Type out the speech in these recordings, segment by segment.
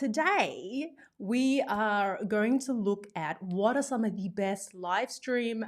Today, we are going to look at what are some of the best live stream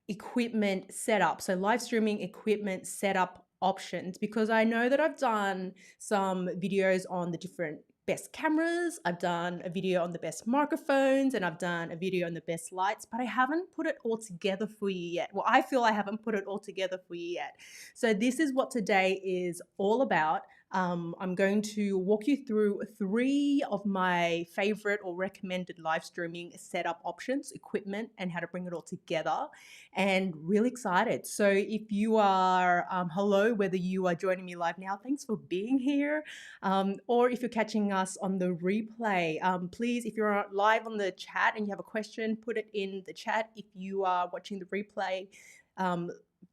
equipment setups. So live streaming equipment setup options, because I know that I've done some videos on the different best cameras. I've done a video on the best microphones and I've done a video on the best lights, but I haven't put it all together for you yet. Well, I feel I haven't put it all together for you yet. So this is what today is all about. I'm going to walk you through 3 of my favorite or recommended live streaming setup options, equipment, and how to bring it all together. And really excited. So if you are, hello, whether you are joining me live now, thanks for being here. Or if you're catching us on the replay, please, if you're live on the chat and you have a question, put it in the chat. If you are watching the replay,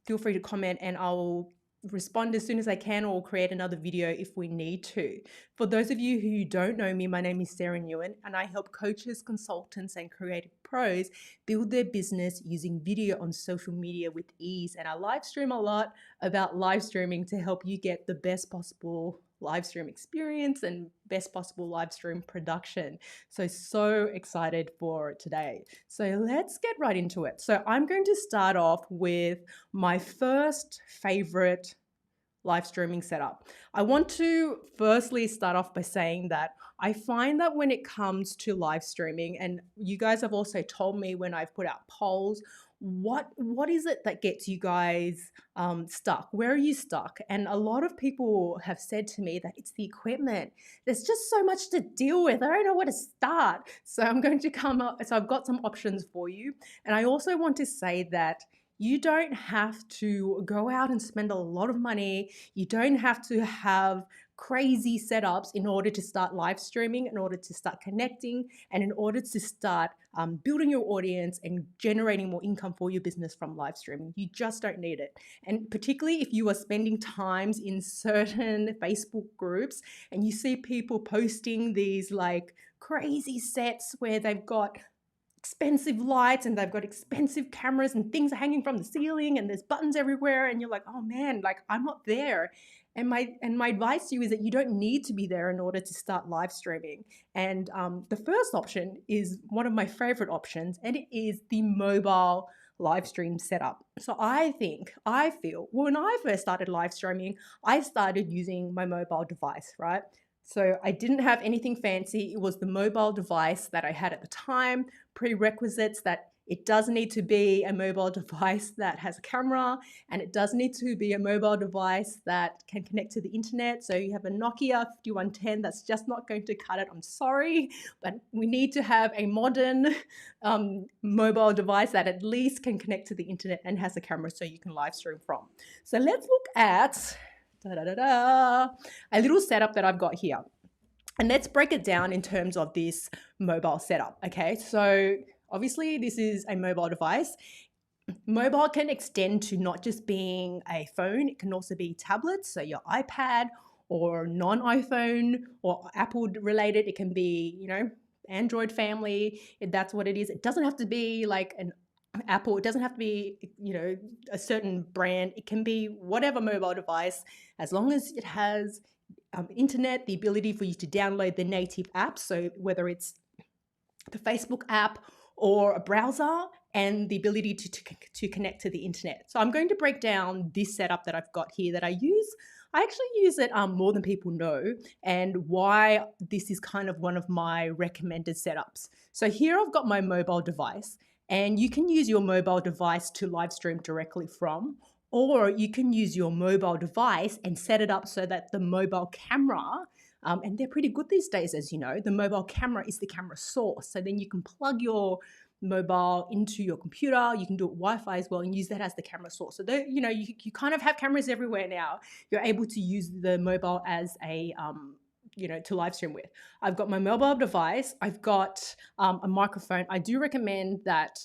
feel free to comment and I'll respond as soon as I can, or create another video if we need to. For those of you who don't know me, my name is Sarah Nguyen and I help coaches, consultants and creative pros build their business using video on social media with ease. And I live stream a lot about live streaming to help you get the best possible live stream experience and best possible live stream production. So excited for today. So let's get right into it. So I'm going to start off with my first favorite live streaming setup. I want to firstly start off by saying that I find that when it comes to live streaming, and you guys have also told me when I've put out polls, what is it that gets you guys stuck? Where are you stuck? And a lot of people have said to me that it's the equipment. There's just so much to deal with. I don't know where to start. So I'm going to come up. So I've got some options for you. And I also want to say that you don't have to go out and spend a lot of money. You don't have to have crazy setups in order to start live streaming, in order to start connecting, and in order to start building your audience and generating more income for your business from live streaming. You just don't need it. And particularly if you are spending times in certain Facebook groups and you see people posting these like crazy sets where they've got expensive lights and they've got expensive cameras and things are hanging from the ceiling and there's buttons everywhere and you're like, oh man, like I'm not there. And my advice to you is that you don't need to be there in order to start live streaming. And the first option is one of my favorite options, and it is the mobile live stream setup. So I feel when I first started live streaming, I started using my mobile device, right? So I didn't have anything fancy. It was the mobile device that I had at the time. Prerequisites that it does need to be a mobile device that has a camera, and it does need to be a mobile device that can connect to the internet. So you have a Nokia 5110, that's just not going to cut it. I'm sorry, but we need to have a modern mobile device that at least can connect to the internet and has a camera so you can live stream from. So let's look at a little setup that I've got here. And let's break it down in terms of this mobile setup, okay? So obviously this is a mobile device. Mobile can extend to not just being a phone, it can also be tablets, so your iPad or non-iPhone or Apple related. It can be, you know, Android family, if that's what it is. It doesn't have to be like an Apple, it doesn't have to be, you know, a certain brand. It can be whatever mobile device, as long as it has internet, the ability for you to download the native apps. So whether it's the Facebook app or a browser, and the ability to connect to the internet. So I'm going to break down this setup that I've got here that I use. I actually use it more than people know, and why this is kind of one of my recommended setups. So here I've got my mobile device, and you can use your mobile device to live stream directly from, or you can use your mobile device and set it up so that the mobile camera, and they're pretty good these days, as you know, the mobile camera is the camera source. So then you can plug your mobile into your computer, you can do it Wi-Fi as well and use that as the camera source. So you know, you kind of have cameras everywhere now. You're able to use the mobile as a you know, to live stream with. I've got my mobile device, I've got a microphone. I do recommend that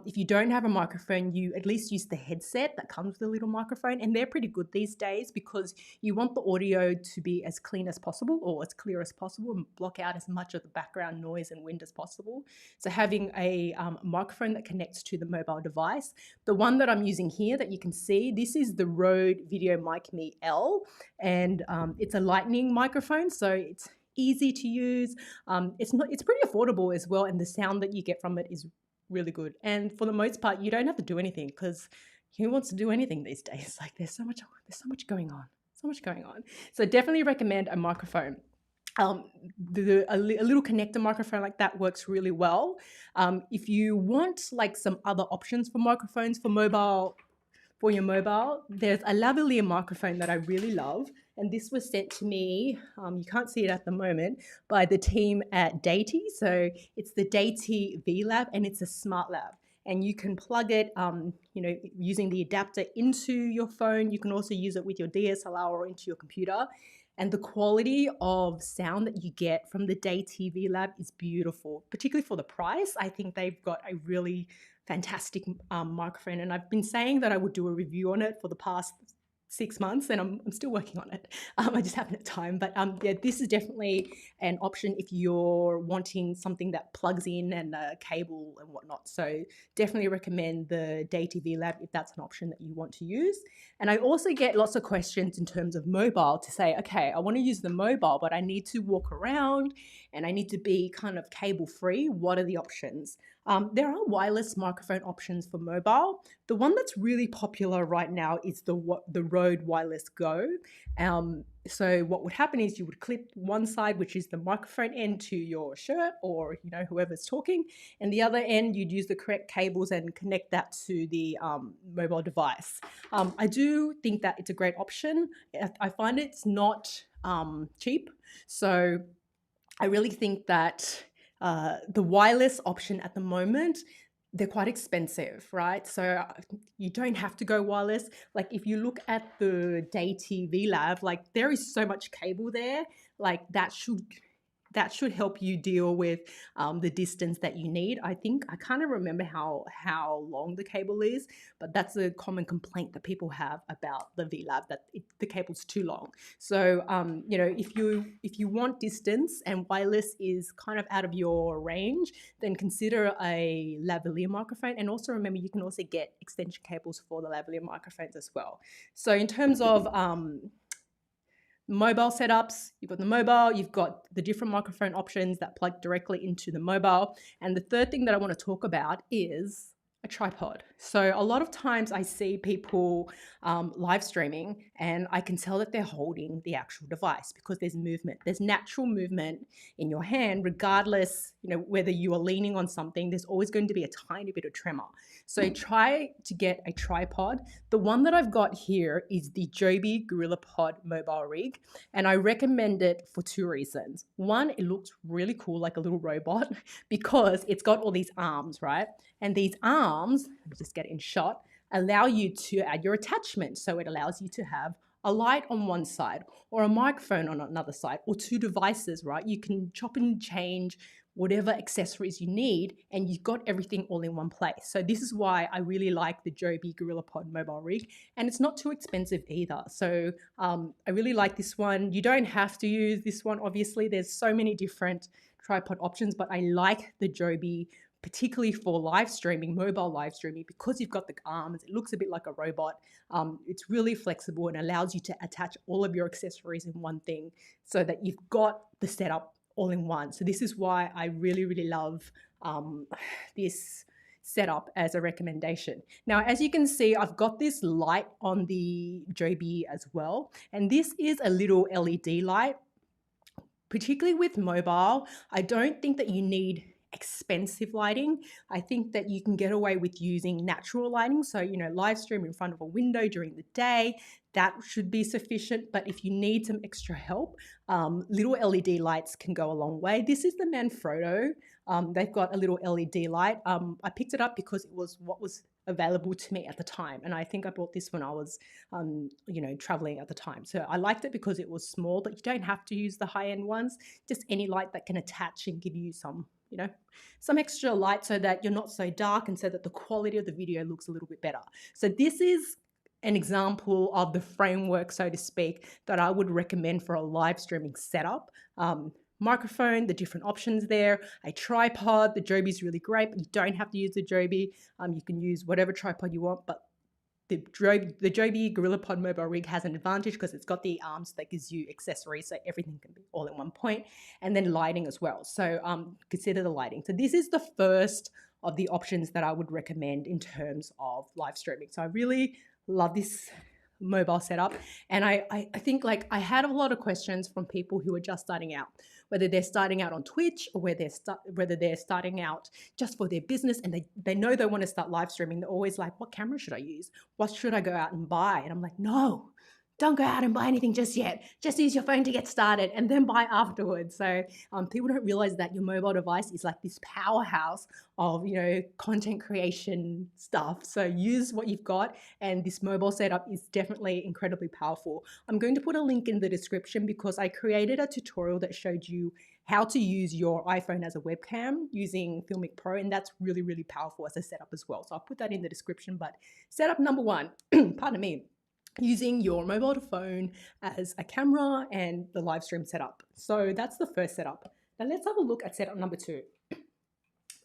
if you don't have a microphone, you at least use the headset that comes with a little microphone, and they're pretty good these days because you want the audio to be as clean as possible or as clear as possible and block out as much of the background noise and wind as possible. So having a microphone that connects to the mobile device. The one that I'm using here that you can see, this is the Rode Video MicMe L, and it's a lightning microphone, so easy to use. It's pretty affordable as well, and the sound that you get from it is really good. And for the most part, you don't have to do anything, because who wants to do anything these days? Like there's so much going on, so much going on. So definitely recommend a microphone. A little connector microphone like that works really well. If you want like some other options for microphones for your mobile, there's a lavalier microphone that I really love, and this was sent to me, you can't see it at the moment, by the team at Deity. So it's the Deity V Lav, and it's a smart lav, and you can plug it, using the adapter into your phone. You can also use it with your DSLR or into your computer. And the quality of sound that you get from the Deity V Lav is beautiful, particularly for the price. I think they've got a really fantastic microphone, and I've been saying that I would do a review on it for the past 6 months, and I'm still working on it. I just haven't had time, but yeah, this is definitely an option if you're wanting something that plugs in and a cable and whatnot. So definitely recommend the Deity V Lav if that's an option that you want to use. And I also get lots of questions in terms of mobile, to say, okay, I want to use the mobile, but I need to walk around and I need to be kind of cable free. What are the options? There are wireless microphone options for mobile. The one that's really popular right now is the Rode Wireless Go. So what would happen is you would clip one side, which is the microphone end, to your shirt or whoever's talking, and the other end you'd use the correct cables and connect that to the mobile device. I do think that it's a great option. I find it's not cheap, so I really think that the wireless option at the moment, they're quite expensive, right? So you don't have to go wireless. Like if you look at the Deity V Lav, like there is so much cable there, like that should help you deal with the distance that you need. I can't remember how long the cable is, but that's a common complaint that people have about the V Lav, that the cable's too long. So if you want distance and wireless is kind of out of your range, then consider a lavalier microphone. And also remember, you can also get extension cables for the lavalier microphones as well. So in terms of mobile setups, you've got the mobile, you've got the different microphone options that plug directly into the mobile. And the third thing that I want to talk about is a tripod. So a lot of times I see people live streaming, and I can tell that they're holding the actual device because there's movement. There's natural movement in your hand, regardless, whether you are leaning on something, there's always going to be a tiny bit of tremor. So try to get a tripod. The one that I've got here is the Joby GorillaPod mobile rig, and I recommend it for two reasons. One, it looks really cool, like a little robot, because it's got all these arms, right? And these arms, just get it in shot, allow you to add your attachment. So it allows you to have a light on one side or a microphone on another side, or two devices, right? You can chop and change whatever accessories you need, and you've got everything all in one place. So this is why I really like the Joby GorillaPod mobile rig, and it's not too expensive either. So I really like this one. You don't have to use this one, obviously. There's so many different tripod options, but I like the Joby, particularly for live streaming, mobile live streaming, because you've got the arms. It looks a bit like a robot. It's really flexible and allows you to attach all of your accessories in one thing, so that you've got the setup all in one. So this is why I really, really love this setup as a recommendation. Now, as you can see, I've got this light on the Joby as well, and this is a little LED light. Particularly with mobile, I don't think that you need expensive lighting. I think that you can get away with using natural lighting. So, live stream in front of a window during the day, that should be sufficient. But if you need some extra help, little LED lights can go a long way. This is the Manfrotto. They've got a little LED light. I picked it up because it was what was available to me at the time. And I think I bought this when I was, traveling at the time. So I liked it because it was small, but you don't have to use the high-end ones. Just any light that can attach and give you some extra light, so that you're not so dark and so that the quality of the video looks a little bit better. So this is an example of the framework, so to speak, that I would recommend for a live streaming setup. Microphone, the different options there, a tripod. The Joby's really great, but you don't have to use the Joby. You can use whatever tripod you want, but the Joby Gorilla Pod mobile rig has an advantage because it's got the arms that gives you accessories, so everything can be all in one point, and then lighting as well. So consider the lighting. So this is the first of the options that I would recommend in terms of live streaming. So I really love this mobile setup, and I think like I had a lot of questions from people who are just starting out, whether they're starting out on Twitch or whether they're starting out just for their business, and they know they want to start live streaming. They're always like, what camera should I use? What should I go out and buy? And I'm like, no, don't go out and buy anything just yet. Just use your phone to get started and then buy afterwards. So people don't realize that your mobile device is like this powerhouse of, you know, content creation stuff. So use what you've got, and this mobile setup is definitely incredibly powerful. I'm going to put a link in the description because I created a tutorial that showed you how to use your iPhone as a webcam using Filmic Pro, and that's really, really powerful as a setup as well. So I'll put that in the description. But setup number one, pardon me, using your mobile phone as a camera and the live stream setup. So that's the first setup. Now let's have a look at setup number two.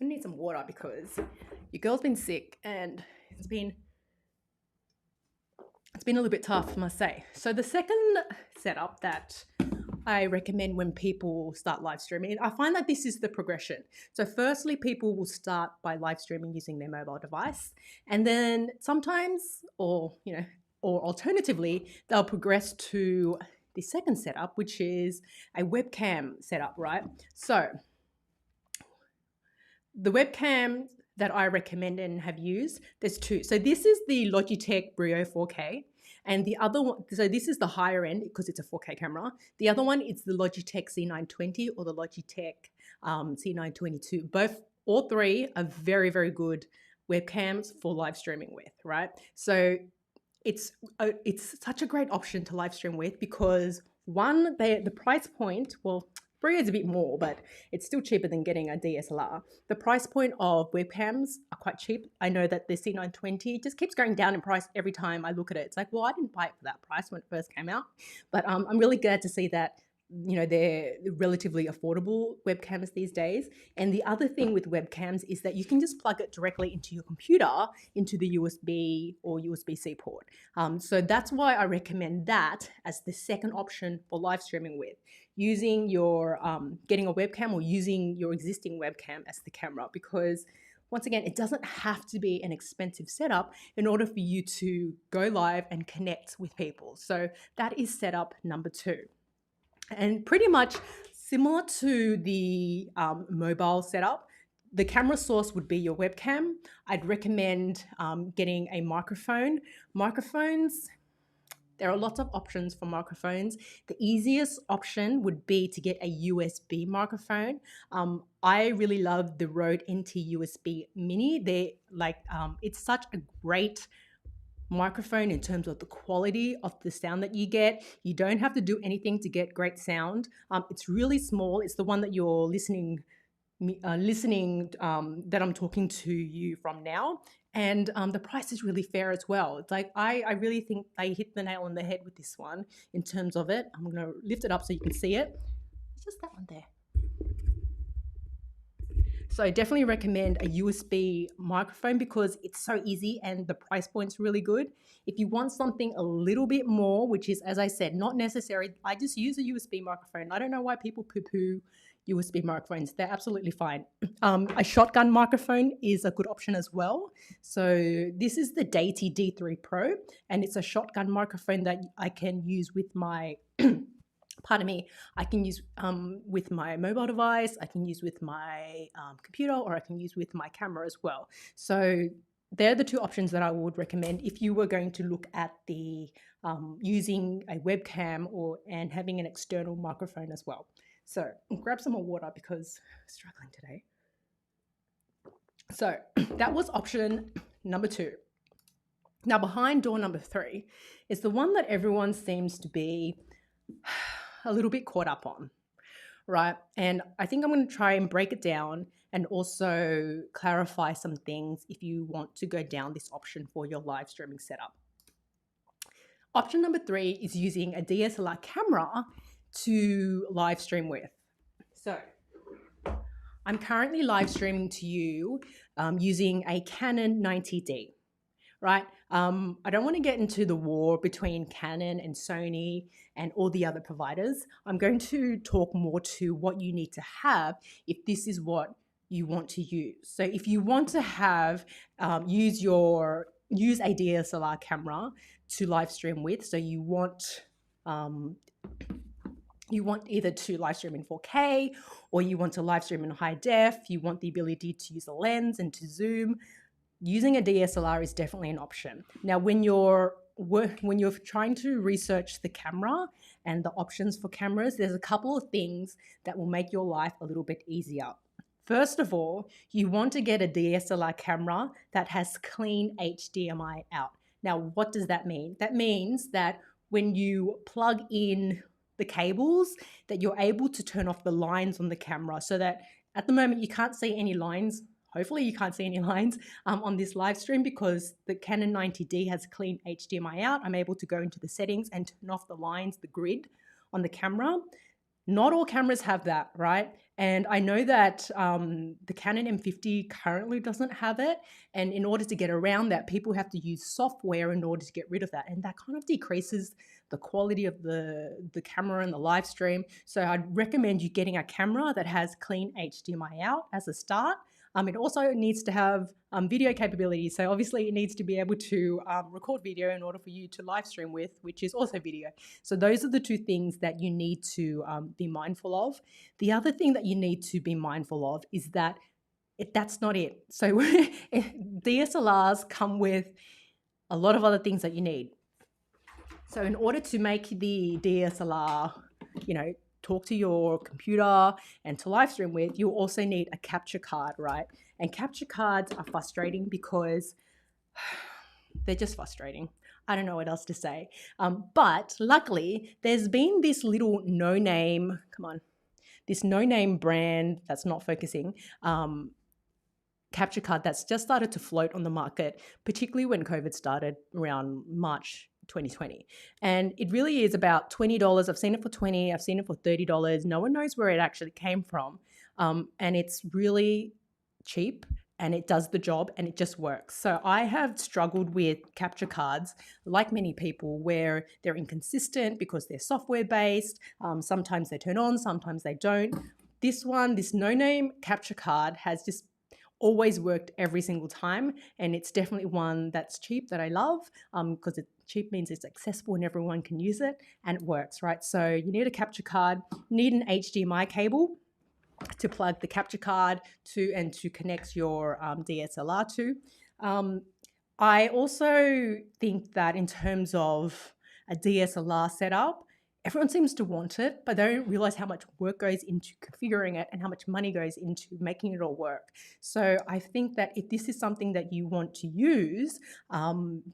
I need some water because your girl's been sick and it's been a little bit tough, I must say. So the second setup that I recommend when people start live streaming, I find that this is the progression. So firstly, people will start by live streaming using their mobile device, and then sometimes, or alternatively, they'll progress to the second setup, which is a webcam setup, right? So the webcam that I recommend and have used, there's two. So this is the Logitech Brio 4K, and the other one, so this is the higher end because it's a 4K camera. The other one is the Logitech C920 or the Logitech C922. All three are very, very good webcams for live streaming with, right? So it's such a great option to live stream with because one, the price point, well, Brio is a bit more, but it's still cheaper than getting a DSLR. The price point of webcams are quite cheap. I know that the C920 just keeps going down in price every time I look at it. It's like, well, I didn't buy it for that price when it first came out, but I'm really glad to see that, you know, they're relatively affordable webcams these days. And the other thing with webcams is that you can just plug it directly into your computer, into the USB or USB-C port. So that's why I recommend that as the second option for live streaming with, using your, getting a webcam or using your existing webcam as the camera, because once again, it doesn't have to be an expensive setup in order for you to go live and connect with people. So that is setup number two. And pretty much similar to the mobile setup, the camera source would be your webcam. I'd recommend getting a microphone. Microphones, there are lots of options for microphones. The easiest option would be to get a USB microphone. I really love the Rode NT USB Mini. It's such a great microphone in terms of the quality of the sound that you get. You don't have to do anything to get great sound. It's really small. It's the one that you're listening that I'm talking to you from now. And the price is really fair as well. It's like, I really think they hit the nail on the head with this one in terms of it. I'm going to lift it up so you can see it. It's just that one there. So I definitely recommend a USB microphone because it's so easy and the price point's really good. If you want something a little bit more, which is, as I said, not necessary, I just use a USB microphone. I don't know why people poo-poo USB microphones. They're absolutely fine. A shotgun microphone is a good option as well. So this is the Deity D3 Pro, and it's a shotgun microphone that I can use with my pardon me, I can use with my mobile device, I can use with my computer, or I can use with my camera as well. So they're the two options that I would recommend if you were going to look at the using a webcam and having an external microphone as well. So grab some more water because I'm struggling today. So that was option number two. Now behind door number three is the one that everyone seems to be a little bit caught up on, right? And I think I'm going to try and break it down and also clarify some things if you want to go down this option for your live streaming setup. Option number three is using a DSLR camera to live stream with. So I'm currently live streaming to you using a Canon 90D, right? I don't want to get into the war between Canon and Sony and all the other providers. I'm going to talk more to what you need to have if this is what you want to use. So if you want to have use a DSLR camera to live stream with, so um, you want either to live stream in 4K or you want to live stream in high def, you want the ability to use a lens and to zoom, using a DSLR is definitely an option. Now, when you're trying to research the camera and the options for cameras, there's a couple of things that will make your life a little bit easier. First of all, you want to get a DSLR camera that has clean HDMI out. Now, what does that mean? That means that when you plug in the cables, that you're able to turn off the lines on the camera, so that at the moment you can't see any lines. Hopefully you can't see any lines on this live stream because the Canon 90D has clean HDMI out. I'm able to go into the settings and turn off the lines, the grid on the camera. Not all cameras have that, right? And I know that the Canon M50 currently doesn't have it. And in order to get around that, people have to use software in order to get rid of that. And that kind of decreases the quality of the camera and the live stream. So I'd recommend you getting a camera that has clean HDMI out as a start. It also needs to have video capability. So obviously it needs to be able to record video in order for you to live stream with, which is also video. So those are the two things that you need to be mindful of. The other thing that you need to be mindful of is that that's not it. So DSLRs come with a lot of other things that you need. So in order to make the DSLR, talk to your computer and to live stream with, you also need a capture card, right? And capture cards are frustrating because they're just frustrating. I don't know what else to say. But luckily, there's been this little no-name brand that's not focusing, capture card that's just started to float on the market, particularly when COVID started around March 2020. And it really is about $20. I've seen it for $20, I've seen it for $30. No one knows where it actually came from. And it's really cheap and it does the job and it just works. So I have struggled with capture cards, like many people, where they're inconsistent because they're software based. Sometimes they turn on, sometimes they don't. This no-name capture card has just always worked every single time, and it's definitely one that's cheap that I love because cheap means it's accessible and everyone can use it, and it works, right? So you need a capture card, you need an HDMI cable to plug the capture card to and to connect your DSLR to. I also think that in terms of a DSLR setup, everyone seems to want it, but they don't realize how much work goes into configuring it and how much money goes into making it all work. So I think that if this is something that you want to use,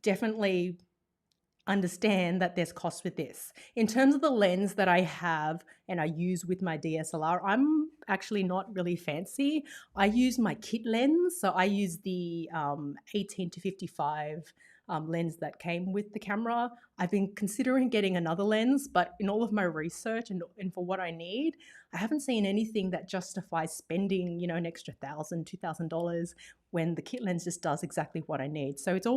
definitely understand that there's cost with this. In terms of the lens that I have and I use with my DSLR, I'm actually not really fancy. I use my kit lens. So I use the 18 to 55 lens that came with the camera. I've been considering getting another lens, but in all of my research and for what I need, I haven't seen anything that justifies spending, an extra $1,000, $2,000 when the kit lens just does exactly what I need. So it's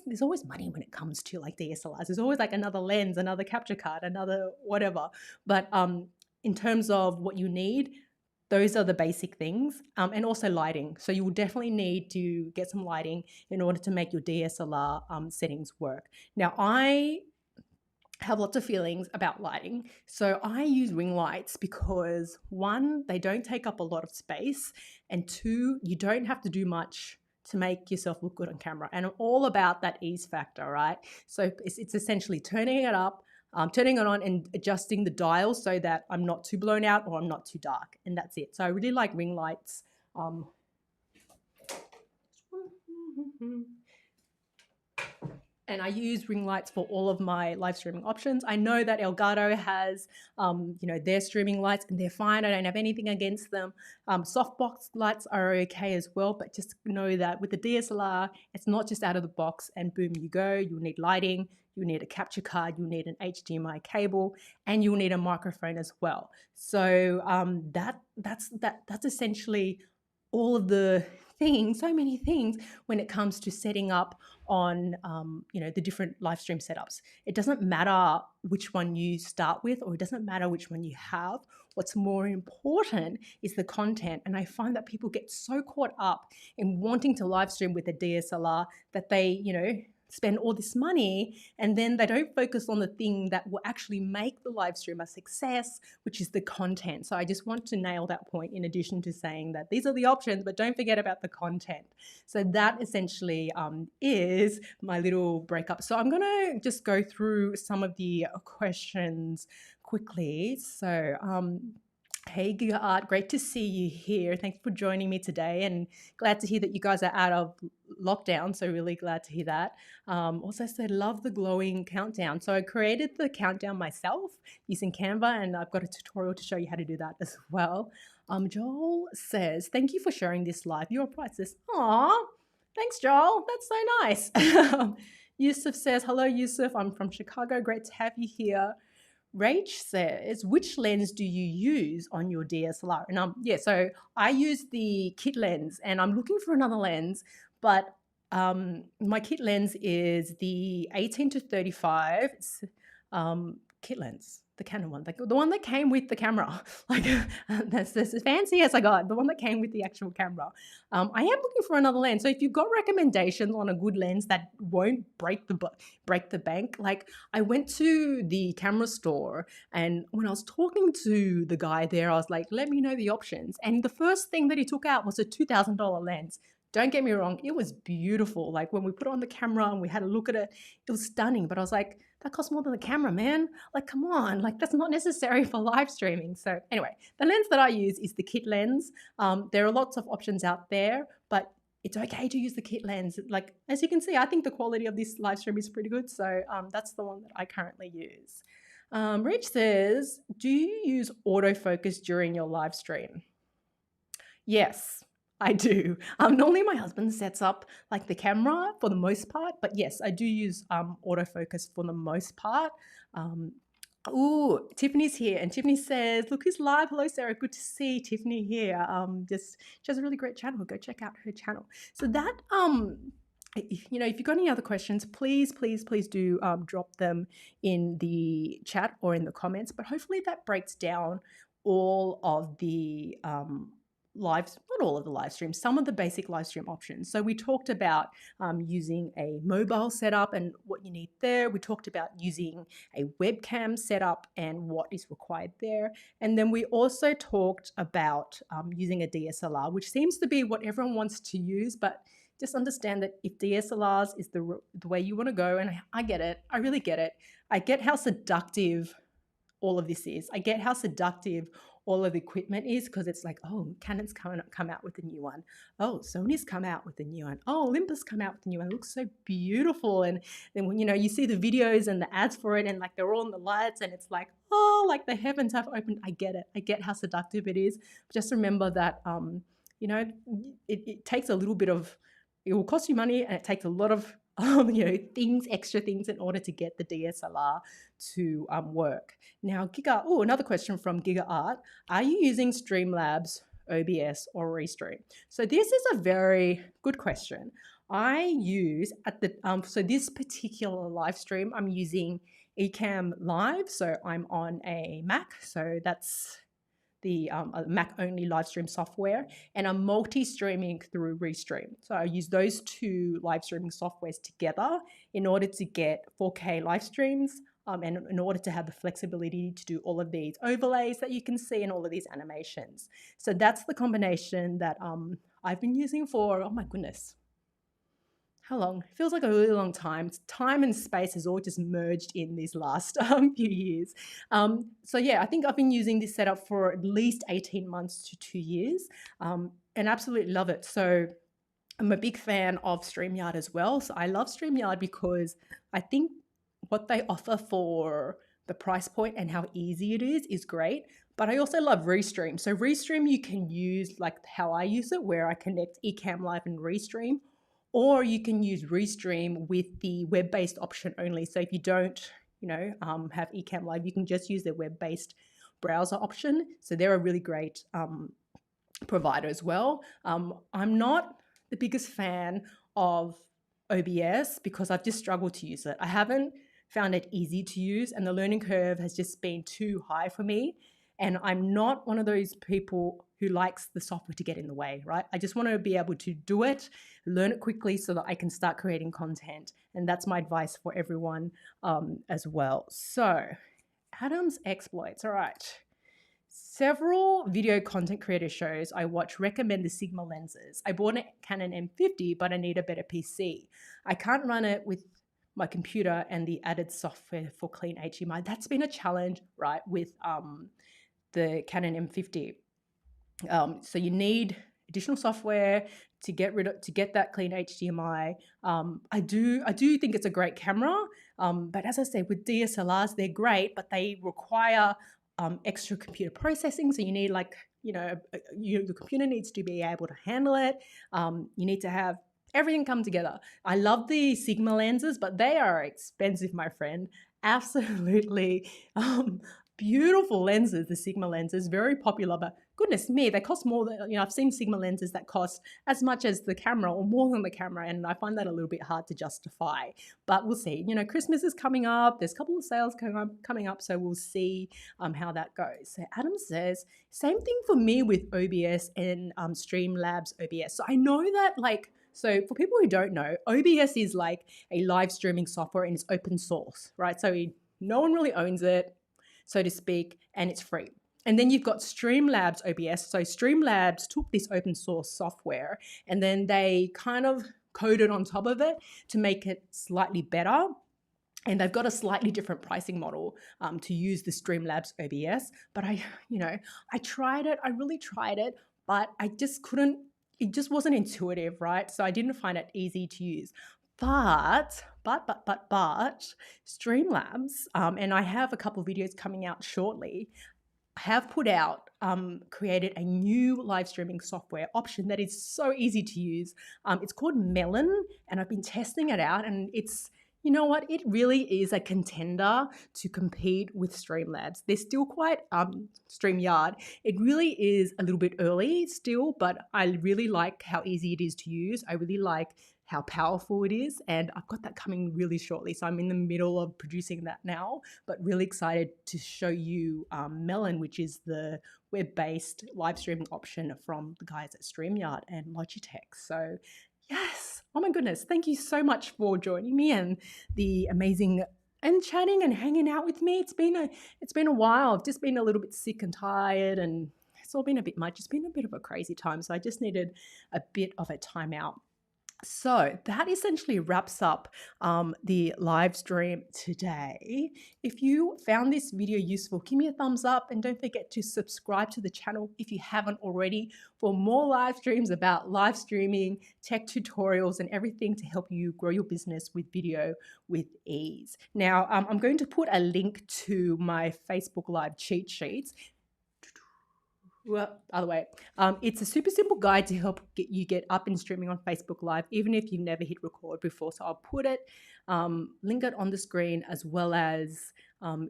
there's always money when it comes to like DSLRs. There's always like another lens, another capture card, another whatever. But in terms of what you need, those are the basic things, and also lighting. So you will definitely need to get some lighting in order to make your DSLR settings work. Now, I have lots of feelings about lighting. So I use ring lights because one, they don't take up a lot of space, and two, you don't have to do much to make yourself look good on camera. And I'm all about that ease factor, right? So it's essentially turning it up, turning it on and adjusting the dial so that I'm not too blown out or I'm not too dark. And that's it. So I really like ring lights. And I use ring lights for all of my live streaming options. I know that Elgato has, their streaming lights and they're fine. I don't have anything against them. Softbox lights are okay as well, but just know that with the DSLR, it's not just out of the box and boom, you go. You'll need lighting, you'll need a capture card, you'll need an HDMI cable, and you'll need a microphone as well. So that's essentially all of the things, so many things when it comes to setting up on, the different live stream setups. It doesn't matter which one you start with, or it doesn't matter which one you have. What's more important is the content. And I find that people get so caught up in wanting to live stream with a DSLR that they, spend all this money, and then they don't focus on the thing that will actually make the live stream a success, which is the content. So I just want to nail that point, in addition to saying that these are the options, but don't forget about the content. So that essentially is my little breakup. So I'm going to just go through some of the questions quickly. So hey Giga Art, great to see you here. Thanks for joining me today, and glad to hear that you guys are out of lockdown. So really glad to hear that. Also said, love the glowing countdown. So I created the countdown myself using Canva, and I've got a tutorial to show you how to do that as well. Joel says, thank you for sharing this live. Your priceless. Aw, thanks, Joel. That's so nice. Yusuf says, hello, Yusuf. I'm from Chicago. Great to have you here. Rach says, which lens do you use on your DSLR? And so I use the kit lens, and I'm looking for another lens, but my kit lens is the 18-35 kit lens, the Canon one, the one that came with the camera. Like that's as fancy as I got, the one that came with the actual camera. I am looking for another lens. So if you've got recommendations on a good lens that won't break the bank, like I went to the camera store, and when I was talking to the guy there, I was like, let me know the options. And the first thing that he took out was a $2,000 lens. Don't get me wrong, it was beautiful. Like when we put it on the camera and we had a look at it, it was stunning. But I was like, that costs more than the camera, man. Like, come on, like that's not necessary for live streaming. So anyway, the lens that I use is the kit lens. There are lots of options out there, but it's okay to use the kit lens. Like, as you can see, I think the quality of this live stream is pretty good. So that's the one that I currently use. Rich says, do you use autofocus during your live stream? Yes, I do. Normally my husband sets up like the camera for the most part, but yes, I do use autofocus for the most part. Ooh, Tiffany's here, and Tiffany says, look who's live. Hello, Sarah. Good to see Tiffany here. She has a really great channel. Go check out her channel. So that, if you've got any other questions, please do drop them in the chat or in the comments. But hopefully that breaks down all of the not all of the live streams, some of the basic live stream options. So we talked about using a mobile setup and what you need there. We talked about using a webcam setup and what is required there. And then we also talked about using a DSLR, which seems to be what everyone wants to use, but just understand that if DSLRs is the way you want to go, and I get it, I really get it. I get how seductive all of this is. I get how seductive all of the equipment is, because it's like, oh, Canon's come out with a new one. Oh, Sony's come out with a new one. Oh, Olympus come out with a new one. It looks so beautiful. And then when you see the videos and the ads for it, and like they're all in the lights, and it's like, oh, like the heavens have opened. I get it. I get how seductive it is. But just remember that it takes a little bit of, it will cost you money, and it takes a lot of extra things in order to get the DSLR to work. Now, another question from Giga Art. Are you using Streamlabs, OBS, or Restream? So this is a very good question. I use so this particular live stream, I'm using Ecamm Live. So I'm on a Mac. So that's the Mac only live stream software, and I'm multi-streaming through Restream. So I use those two live streaming softwares together in order to get 4K live streams, and in order to have the flexibility to do all of these overlays that you can see and all of these animations. So that's the combination that I've been using for, oh my goodness, how long? It feels like a really long time. Time and space has all just merged in these last few years. So yeah, I think I've been using this setup for at least 18 months to 2 years, and absolutely love it. So I'm a big fan of StreamYard as well. So I love StreamYard because I think what they offer for the price point and how easy it is great. But I also love Restream. So Restream you can use like how I use it, where I connect Ecamm Live and Restream. Or you can use Restream with the web-based option only. So if you don't, have Ecamm Live, you can just use the web-based browser option. So they're a really great provider as well. I'm not the biggest fan of OBS because I've just struggled to use it. I haven't found it easy to use, and the learning curve has just been too high for me. And I'm not one of those people who likes the software to get in the way, right? I just want to be able to do it, learn it quickly so that I can start creating content. And that's my advice for everyone as well. So, Adam's exploits. All right. Several video content creator shows I watch recommend the Sigma lenses. I bought a Canon M50, but I need a better PC. I can't run it with my computer and the added software for clean HDMI. That's been a challenge, right, with the Canon M50. So you need additional software to get that clean HDMI. I do think it's a great camera, but as I said, with DSLRs, they're great, but they require extra computer processing. So you need your computer needs to be able to handle it. You need to have everything come together. I love the Sigma lenses, but they are expensive, my friend. Absolutely beautiful lenses, the Sigma lenses, very popular, but goodness me, they cost more than, I've seen Sigma lenses that cost as much as the camera or more than the camera, and I find that a little bit hard to justify, but we'll see. Christmas is coming up, there's a couple of sales coming up, so we'll see how that goes. So Adam says, same thing for me with OBS and Streamlabs OBS. So I know that so for people who don't know, OBS is like a live streaming software and it's open source, right? So no one really owns it, so to speak, and it's free. And then you've got Streamlabs OBS. So Streamlabs took this open source software and then they kind of coded on top of it to make it slightly better. And they've got a slightly different pricing model to use the Streamlabs OBS. But I tried it. I really tried it, but I just couldn't. It just wasn't intuitive, right? So I didn't find it easy to use. But Streamlabs, and I have a couple of videos coming out shortly, have created a new live streaming software option that is so easy to use. It's called Melon, and I've been testing it out, and it's, you know what, it really is a contender to compete with Streamlabs. They're still quite StreamYard. It really is a little bit early still, but I really like how easy it is to use. I really like how powerful it is, and I've got that coming really shortly. So I'm in the middle of producing that now, but really excited to show you Melon, which is the web-based live streaming option from the guys at StreamYard and Logitech. So yes, oh my goodness, thank you so much for joining me and the amazing and chatting and hanging out with me. It's been a while. I've just been a little bit sick and tired, and it's all been a bit much. It's been a bit of a crazy time, so I just needed a bit of a timeout. So that essentially wraps up the live stream today. If you found this video useful, give me a thumbs up and don't forget to subscribe to the channel if you haven't already for more live streams about live streaming, tech tutorials, and everything to help you grow your business with video with ease. Now, I'm going to put a link to my Facebook Live cheat sheets. Well, other way. It's a super simple guide to help you get up and streaming on Facebook Live, even if you've never hit record before. So I'll put it, link it on the screen as well as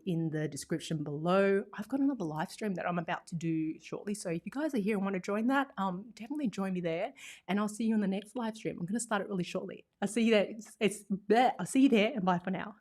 in the description below. I've got another live stream that I'm about to do shortly. So if you guys are here and want to join that, definitely join me there. And I'll see you in the next live stream. I'm going to start it really shortly. I'll see you there. I'll see you there, and bye for now.